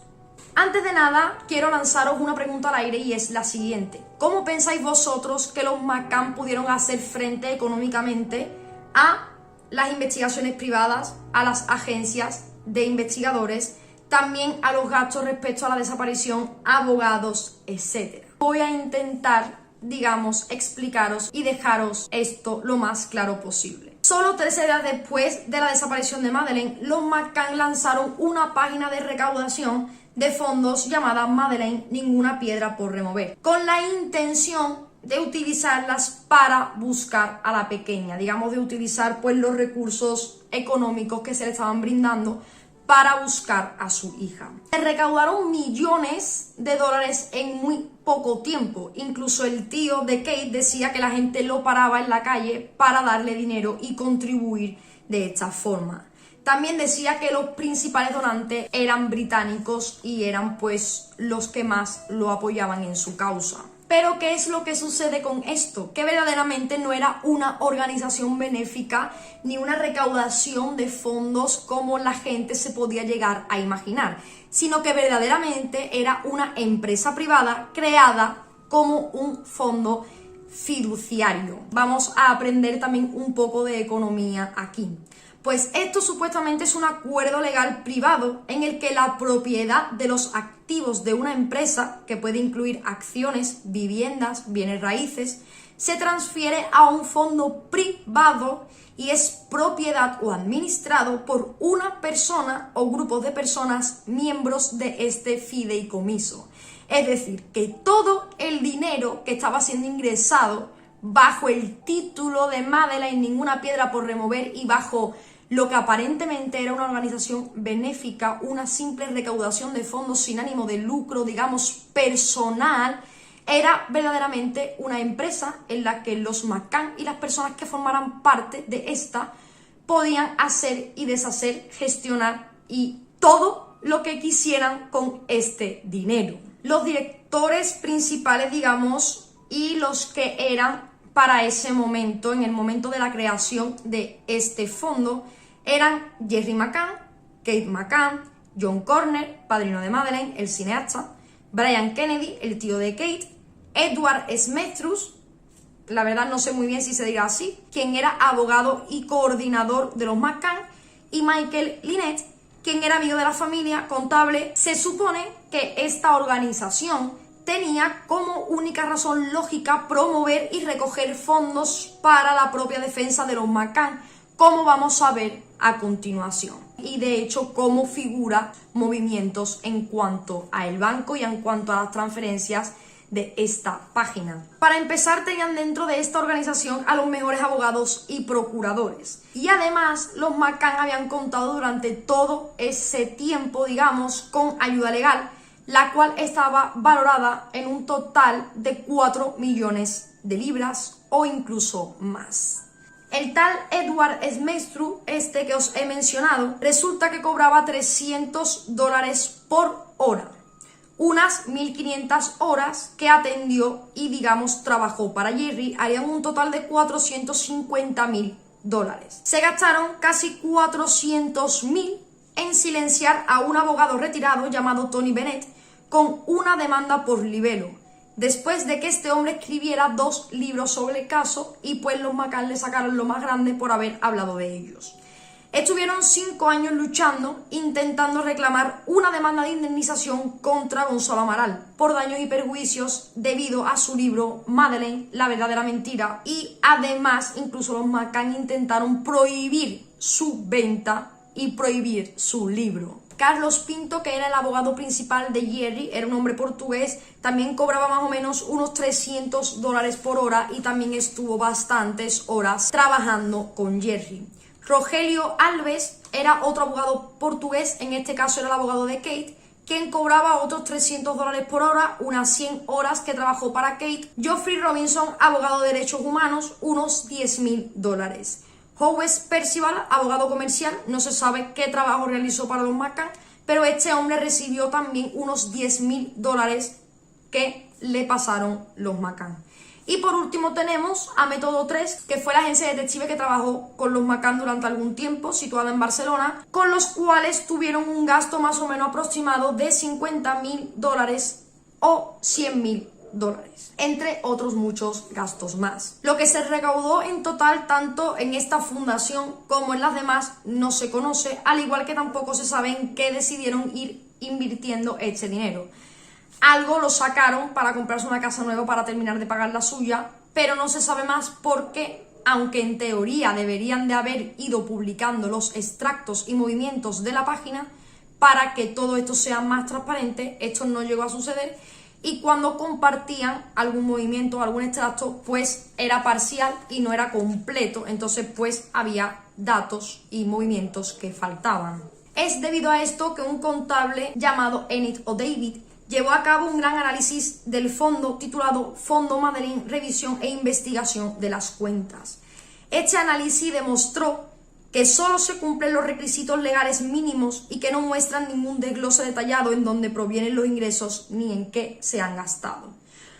Antes de nada, quiero lanzaros una pregunta al aire y es la siguiente. ¿Cómo pensáis vosotros que los McCann pudieron hacer frente económicamente a las investigaciones privadas, a las agencias de investigadores, también a los gastos respecto a la desaparición, abogados, etcétera? Voy a intentar, digamos, explicaros y dejaros esto lo más claro posible. Solo 13 días después de la desaparición de Madeleine, los McCann lanzaron una página de recaudación de fondos llamada Madeleine Ninguna Piedra por Remover, con la intención de utilizarlas para buscar a la pequeña, digamos, de utilizar pues los recursos económicos que se le estaban brindando para buscar a su hija. Se recaudaron millones de dólares en muy poco tiempo. Incluso el tío de Kate decía que la gente lo paraba en la calle para darle dinero y contribuir de esta forma. También decía que los principales donantes eran británicos y eran pues los que más lo apoyaban en su causa. Pero ¿qué es lo que sucede con esto? Que verdaderamente no era una organización benéfica ni una recaudación de fondos como la gente se podía llegar a imaginar, sino que verdaderamente era una empresa privada creada como un fondo fiduciario. Vamos a aprender también un poco de economía aquí. Pues esto supuestamente es un acuerdo legal privado en el que la propiedad de los activos de una empresa, que puede incluir acciones, viviendas, bienes raíces, se transfiere a un fondo privado y es propiedad o administrado por una persona o grupos de personas miembros de este fideicomiso. Es decir, que todo el dinero que estaba siendo ingresado bajo el título de Madeleine Ninguna Piedra por Remover y bajo lo que aparentemente era una organización benéfica, una simple recaudación de fondos sin ánimo de lucro, digamos, personal, era verdaderamente una empresa en la que los McCann y las personas que formaran parte de esta podían hacer y deshacer, gestionar y todo lo que quisieran con este dinero. Los directores principales, digamos, y los que eran para ese momento, en el momento de la creación de este fondo, eran Jerry McCann, Kate McCann, John Corner, padrino de Madeleine, el cineasta, Brian Kennedy, el tío de Kate, Edward Smethurst, la verdad no sé muy bien si se diga así, quien era abogado y coordinador de los McCann, y Michael Lynette, quien era amigo de la familia, contable. Se supone que esta organización tenía como única razón lógica promover y recoger fondos para la propia defensa de los McCann, como vamos a ver a continuación. Y de hecho, cómo figura movimientos en cuanto a el banco y en cuanto a las transferencias de esta página. Para empezar, tenían dentro de esta organización a los mejores abogados y procuradores. Y además, los McCann habían contado durante todo ese tiempo, digamos, con ayuda legal, la cual estaba valorada en un total de 4 millones de libras o incluso más. El tal Edward Smethurst, este que os he mencionado, resulta que cobraba $300 por hora. Unas 1.500 horas que atendió y, digamos, trabajó para Jerry, harían un total de $450.000. dólares. Se gastaron casi 400.000 en silenciar a un abogado retirado llamado Tony Bennett con una demanda por libelo, después de que este hombre escribiera 2 libros sobre el caso y pues los McCann le sacaron lo más grande por haber hablado de ellos. Estuvieron 5 años luchando, intentando reclamar una demanda de indemnización contra Gonzalo Amaral por daños y perjuicios debido a su libro Madeleine, la verdadera mentira, y además incluso los McCann intentaron prohibir su venta y prohibir su libro. Carlos Pinto, que era el abogado principal de Jerry, era un hombre portugués, también cobraba más o menos unos $300 por hora y también estuvo bastantes horas trabajando con Jerry. Rogelio Alves era otro abogado portugués, en este caso era el abogado de Kate, quien cobraba otros $300 por hora, unas 100 horas que trabajó para Kate. Geoffrey Robinson, abogado de derechos humanos, unos $10.000. Howes Percival, abogado comercial, no se sabe qué trabajo realizó para los McCann, pero este hombre recibió también unos $10.000 que le pasaron los McCann. Y por último tenemos a Método 3, que fue la agencia de detectives que trabajó con los McCann durante algún tiempo, situada en Barcelona, con los cuales tuvieron un gasto más o menos aproximado de $50.000 o $100.000, entre otros muchos gastos más. Lo que se recaudó en total tanto en esta fundación como en las demás no se conoce, al igual que tampoco se sabe en qué decidieron ir invirtiendo este dinero. Algo lo sacaron para comprarse una casa nueva para terminar de pagar la suya, pero no se sabe más porque, aunque en teoría deberían de haber ido publicando los extractos y movimientos de la página para que todo esto sea más transparente, esto no llegó a suceder y cuando compartían algún movimiento, algún extracto, pues era parcial y no era completo, entonces pues había datos y movimientos que faltaban. Es debido a esto que un contable llamado Enid O'David llevó a cabo un gran análisis del fondo titulado Fondo Madeleine, Revisión e Investigación de las Cuentas. Este análisis demostró que solo se cumplen los requisitos legales mínimos y que no muestran ningún desglose detallado en dónde provienen los ingresos ni en qué se han gastado.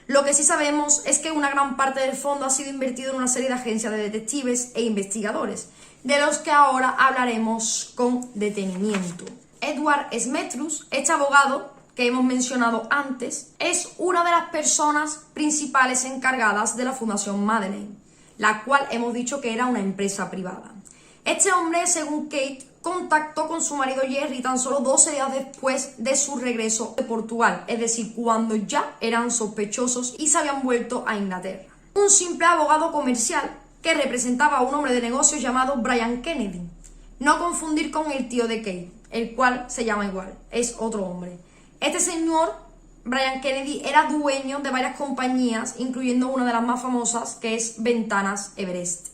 Lo que sí sabemos es que una gran parte del fondo ha sido invertido en una serie de agencias de detectives e investigadores, de los que ahora hablaremos con detenimiento. Edward Smetrus, este abogado que hemos mencionado antes, es una de las personas principales encargadas de la Fundación Madeleine, la cual hemos dicho que era una empresa privada. Este hombre, según Kate, contactó con su marido Jerry tan solo 12 días después de su regreso de Portugal, es decir, cuando ya eran sospechosos y se habían vuelto a Inglaterra. Un simple abogado comercial que representaba a un hombre de negocios llamado Brian Kennedy. No confundir con el tío de Kate, el cual se llama igual, es otro hombre. Este señor, Brian Kennedy, era dueño de varias compañías, incluyendo una de las más famosas, que es Ventanas Everest.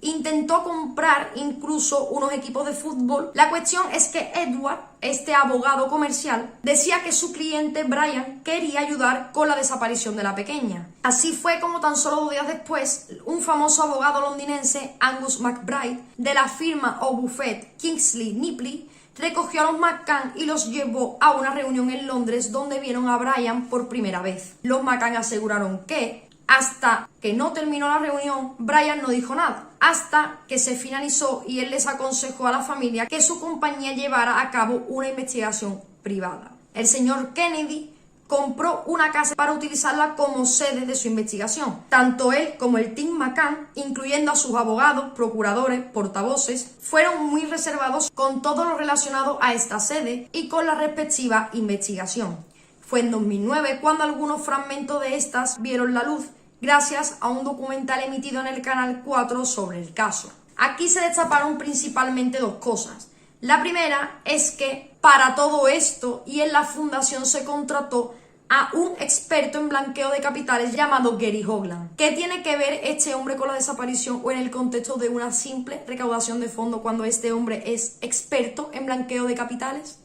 Intentó comprar incluso unos equipos de fútbol. La cuestión es que Edward, este abogado comercial, decía que su cliente Brian quería ayudar con la desaparición de la pequeña. Así fue como tan solo 2 días después, un famoso abogado londinense, Angus McBride, de la firma O'Buffett Kingsley Nipley, recogió a los McCann y los llevó a una reunión en Londres donde vieron a Brian por primera vez. Los McCann aseguraron que hasta que no terminó la reunión, Brian no dijo nada, hasta que se finalizó y él les aconsejó a la familia que su compañía llevara a cabo una investigación privada. El señor Kennedy compró una casa para utilizarla como sede de su investigación. Tanto él como el Team McCann, incluyendo a sus abogados, procuradores, portavoces, fueron muy reservados con todo lo relacionado a esta sede y con la respectiva investigación. Fue en 2009 cuando algunos fragmentos de estas vieron la luz gracias a un documental emitido en el Canal 4 sobre el caso. Aquí se destaparon principalmente 2 cosas. La primera es que para todo esto y en la fundación se contrató a un experto en blanqueo de capitales llamado Gary Hogland. ¿Qué tiene que ver este hombre con la desaparición o en el contexto de una simple recaudación de fondos cuando este hombre es experto en blanqueo de capitales?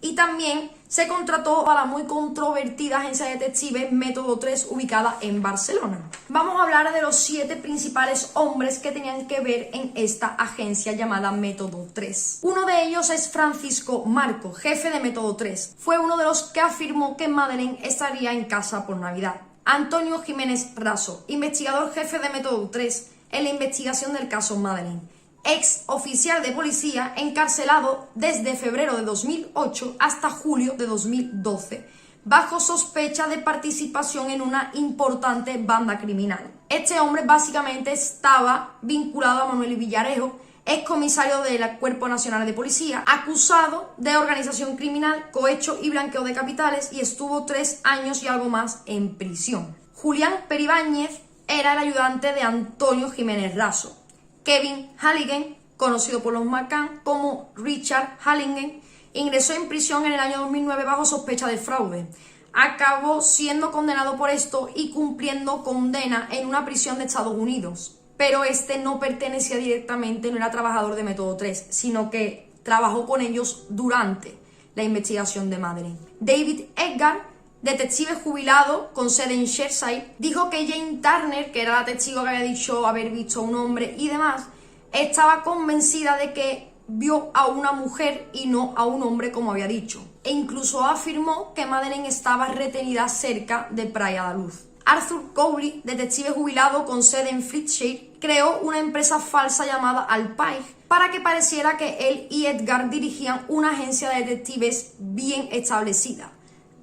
Y también se contrató a la muy controvertida agencia de detectives Método 3 ubicada en Barcelona. Vamos a hablar de los 7 principales hombres que tenían que ver en esta agencia llamada Método 3. Uno de ellos es Francisco Marco, jefe de Método 3. Fue uno de los que afirmó que Madeleine estaría en casa por Navidad. Antonio Jiménez Raso, investigador jefe de Método 3 en la investigación del caso Madeleine. ex oficial de policía encarcelado desde febrero de 2008 hasta julio de 2012, bajo sospecha de participación en una importante banda criminal. Este hombre básicamente estaba vinculado a Manuel Villarejo, excomisario del Cuerpo Nacional de Policía, acusado de organización criminal, cohecho y blanqueo de capitales, y estuvo 3 años y algo más en prisión. Julián Peribáñez era el ayudante de Antonio Jiménez Raso. Kevin Halligan, conocido por los McCann como Richard Halligan, ingresó en prisión en el año 2009 bajo sospecha de fraude. Acabó siendo condenado por esto y cumpliendo condena en una prisión de Estados Unidos. Pero este no pertenecía directamente, no era trabajador de Método 3, sino que trabajó con ellos durante la investigación de Madeleine. David Edgar, detective jubilado con sede en Cheshire, dijo que Jane Turner, que era la testigo que había dicho haber visto a un hombre y demás, estaba convencida de que vio a una mujer y no a un hombre como había dicho. E incluso afirmó que Madeleine estaba retenida cerca de Praia da Luz. Arthur Cowley, detective jubilado con sede en Flintshire, creó una empresa falsa llamada Alpine para que pareciera que él y Edgar dirigían una agencia de detectives bien establecida,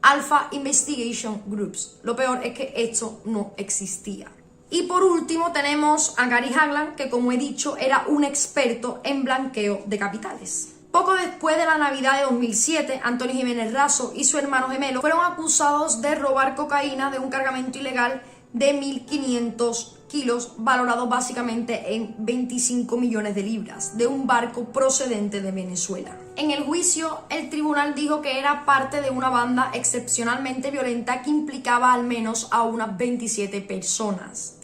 Alpha Investigation Groups. Lo peor es que esto no existía. Y por último tenemos a Gary Hagland, que como he dicho era un experto en blanqueo de capitales. Poco después de la Navidad de 2007, Antonio Jiménez Raso y su hermano gemelo fueron acusados de robar cocaína de un cargamento ilegal de 1.500 kilos, valorado básicamente en 25 millones de libras, de un barco procedente de Venezuela. En el juicio, el tribunal dijo que era parte de una banda excepcionalmente violenta que implicaba al menos a unas 27 personas.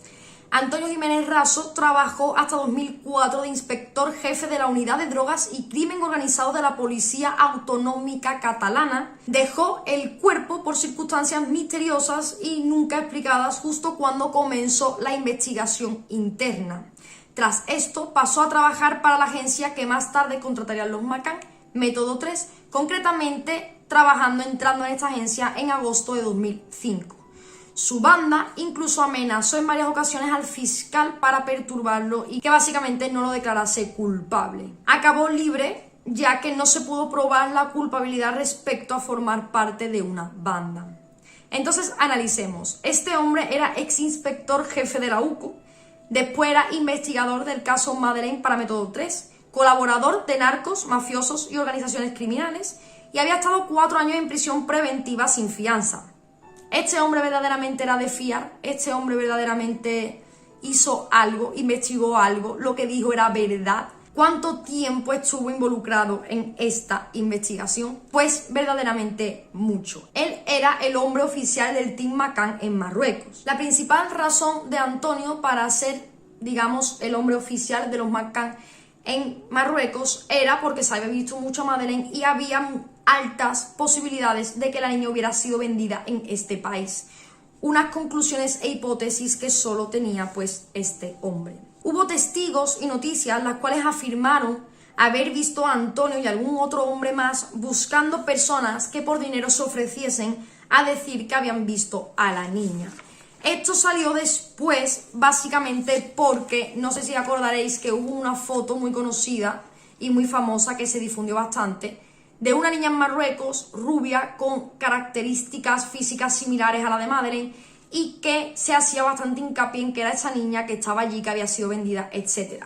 Antonio Jiménez Raso trabajó hasta 2004 de inspector jefe de la Unidad de Drogas y Crimen Organizado de la Policía Autonómica Catalana. Dejó el cuerpo por circunstancias misteriosas y nunca explicadas justo cuando comenzó la investigación interna. Tras esto pasó a trabajar para la agencia que más tarde contratarían los McCann, Método 3, concretamente entrando en esta agencia en agosto de 2005. Su banda incluso amenazó en varias ocasiones al fiscal para perturbarlo y que básicamente no lo declarase culpable. Acabó libre ya que no se pudo probar la culpabilidad respecto a formar parte de una banda. Entonces analicemos. Este hombre era ex inspector jefe de la UCO, después era investigador del caso Madeleine para Método 3, colaborador de narcos, mafiosos y organizaciones criminales, y había estado 4 años en prisión preventiva sin fianza. Este hombre verdaderamente era de fiar, este hombre verdaderamente hizo algo, investigó algo, lo que dijo era verdad. ¿Cuánto tiempo estuvo involucrado en esta investigación? Pues verdaderamente mucho. Él era el hombre oficial del Team McCann en Marruecos. La principal razón de Antonio para ser, digamos, el hombre oficial de los McCann en Marruecos era porque se había visto mucho a Madeleine y había altas posibilidades de que la niña hubiera sido vendida en este país. Unas conclusiones e hipótesis que solo tenía pues este hombre. Hubo testigos y noticias las cuales afirmaron haber visto a Antonio y algún otro hombre más buscando personas que por dinero se ofreciesen a decir que habían visto a la niña. Esto salió después básicamente porque, no sé si acordaréis que hubo una foto muy conocida y muy famosa que se difundió bastante de una niña en Marruecos, rubia, con características físicas similares a la de Madeleine y que se hacía bastante hincapié en que era esa niña que estaba allí, que había sido vendida, etc.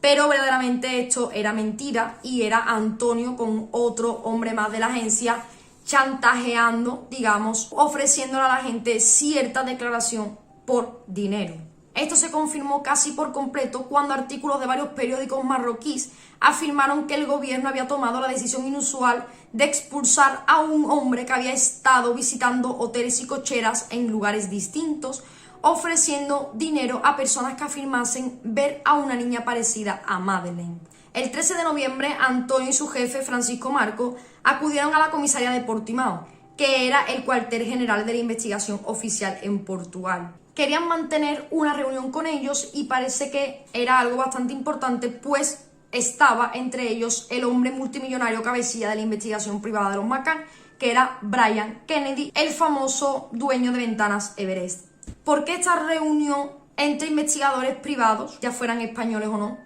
Pero verdaderamente esto era mentira y era Antonio con otro hombre más de la agencia chantajeando, digamos, ofreciéndole a la gente cierta declaración por dinero. Esto se confirmó casi por completo cuando artículos de varios periódicos marroquíes afirmaron que el gobierno había tomado la decisión inusual de expulsar a un hombre que había estado visitando hoteles y cocheras en lugares distintos, ofreciendo dinero a personas que afirmasen ver a una niña parecida a Madeleine. El 13 de noviembre, Antonio y su jefe, Francisco Marco, acudieron a la comisaría de Portimao, que era el cuartel general de la investigación oficial en Portugal. Querían mantener una reunión con ellos y parece que era algo bastante importante, pues estaba entre ellos el hombre multimillonario cabecilla de la investigación privada de los McCann, que era Brian Kennedy, el famoso dueño de Ventanas Everest. ¿Por qué esta reunión entre investigadores privados, ya fueran españoles o no,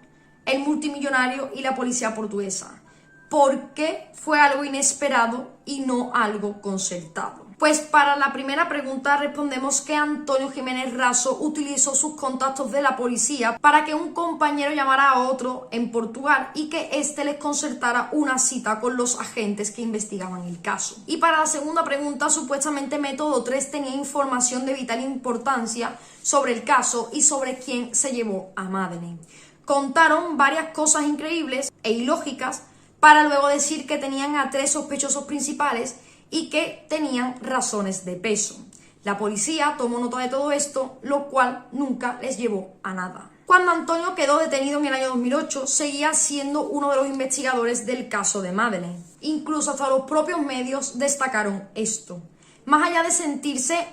el multimillonario y la policía portuguesa? ¿Por qué fue algo inesperado y no algo concertado? Pues para la primera pregunta respondemos que Antonio Jiménez Raso utilizó sus contactos de la policía para que un compañero llamara a otro en Portugal y que éste les concertara una cita con los agentes que investigaban el caso. Y para la segunda pregunta, supuestamente Método 3 tenía información de vital importancia sobre el caso y sobre quién se llevó a Madeleine. Contaron varias cosas increíbles e ilógicas para luego decir que tenían a 3 sospechosos principales y que tenían razones de peso. La policía tomó nota de todo esto, lo cual nunca les llevó a nada. Cuando Antonio quedó detenido en el año 2008, seguía siendo uno de los investigadores del caso de Madeleine. Incluso hasta los propios medios destacaron esto. Más allá de sentirse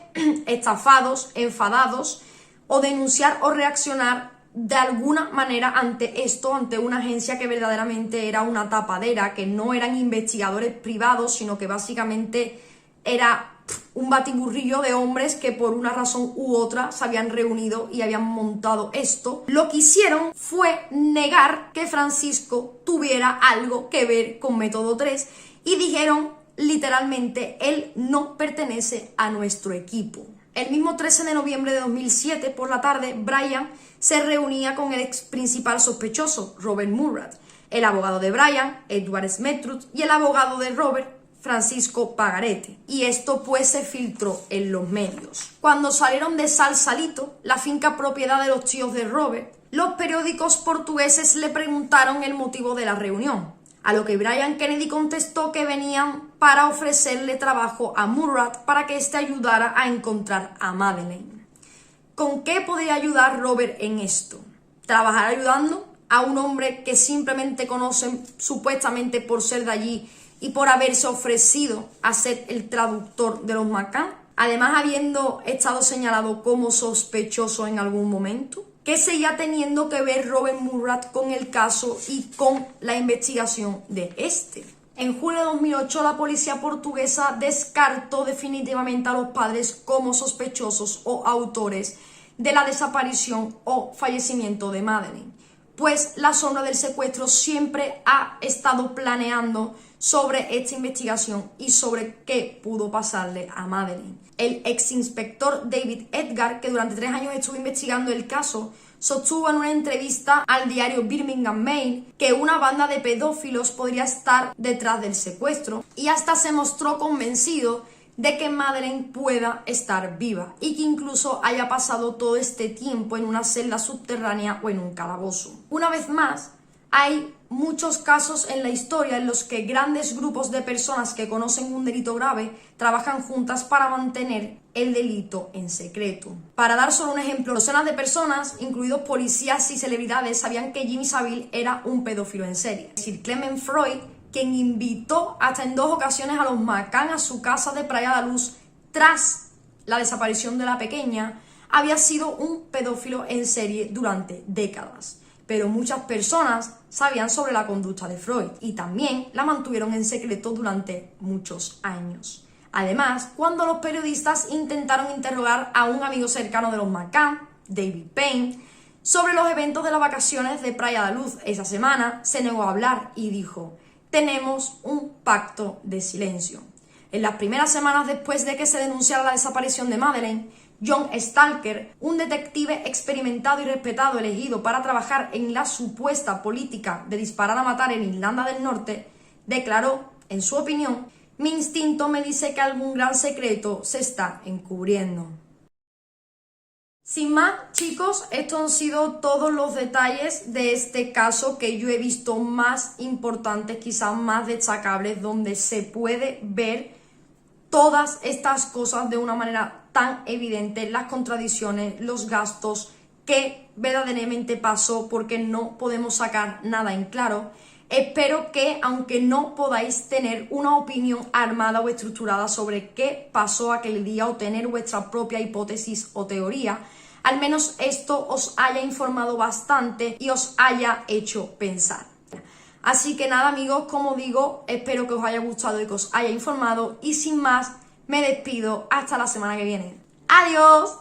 estafados, enfadados, o denunciar o reaccionar de alguna manera ante esto, ante una agencia que verdaderamente era una tapadera, que no eran investigadores privados, sino que básicamente era un batiburrillo de hombres que por una razón u otra se habían reunido y habían montado esto. Lo que hicieron fue negar que Francisco tuviera algo que ver con Método 3 y dijeron literalmente: él no pertenece a nuestro equipo. El mismo 13 de noviembre de 2007, por la tarde, Brian se reunía con el ex principal sospechoso, Robert Murad, el abogado de Brian, Edward Smetrut, y el abogado de Robert, Francisco Pagarete. Y esto pues se filtró en los medios. Cuando salieron de Salsalito, la finca propiedad de los tíos de Robert, los periódicos portugueses le preguntaron el motivo de la reunión. A lo que Brian Kennedy contestó que venían para ofrecerle trabajo a Murad para que éste ayudara a encontrar a Madeleine. ¿Con qué podría ayudar Robert en esto? ¿Trabajar ayudando a un hombre que simplemente conocen supuestamente por ser de allí y por haberse ofrecido a ser el traductor de los McCann? Además, habiendo estado señalado como sospechoso en algún momento. ¿Qué seguía teniendo que ver Robert Murad con el caso y con la investigación de este? En julio de 2008, la policía portuguesa descartó definitivamente a los padres como sospechosos o autores de la desaparición o fallecimiento de Madeleine, pues la sombra del secuestro siempre ha estado planeando sobre esta investigación y sobre qué pudo pasarle a Madeleine. El ex inspector David Edgar, que durante 3 años estuvo investigando el caso, sostuvo en una entrevista al diario Birmingham Mail que una banda de pedófilos podría estar detrás del secuestro y hasta se mostró convencido de que Madeleine pueda estar viva y que incluso haya pasado todo este tiempo en una celda subterránea o en un calabozo. Una vez más, hay muchos casos en la historia en los que grandes grupos de personas que conocen un delito grave trabajan juntas para mantener el delito en secreto. Para dar solo un ejemplo, docenas de personas, incluidos policías y celebridades, sabían que Jimmy Savile era un pedófilo en serie. Sir Clement Freud, quien invitó hasta en 2 ocasiones a los McCann a su casa de Praia da Luz tras la desaparición de la pequeña, había sido un pedófilo en serie durante décadas. Pero muchas personas sabían sobre la conducta de Freud y también la mantuvieron en secreto durante muchos años. Además, cuando los periodistas intentaron interrogar a un amigo cercano de los McCann, David Payne, sobre los eventos de las vacaciones de Praia da Luz esa semana, se negó a hablar y dijo: tenemos un pacto de silencio. En las primeras semanas después de que se denunciara la desaparición de Madeleine, John Stalker, un detective experimentado y respetado elegido para trabajar en la supuesta política de disparar a matar en Irlanda del Norte, declaró, en su opinión: mi instinto me dice que algún gran secreto se está encubriendo. Sin más, chicos, estos han sido todos los detalles de este caso que yo he visto más importantes, quizás más destacables, donde se puede ver todas estas cosas de una manera tan evidente, las contradicciones, los gastos, que verdaderamente pasó, porque no podemos sacar nada en claro. Espero que, aunque no podáis tener una opinión armada o estructurada sobre qué pasó aquel día o tener vuestra propia hipótesis o teoría, al menos esto os haya informado bastante y os haya hecho pensar. Así que nada, amigos, como digo, espero que os haya gustado y que os haya informado, y sin más, me despido hasta la semana que viene. ¡Adiós!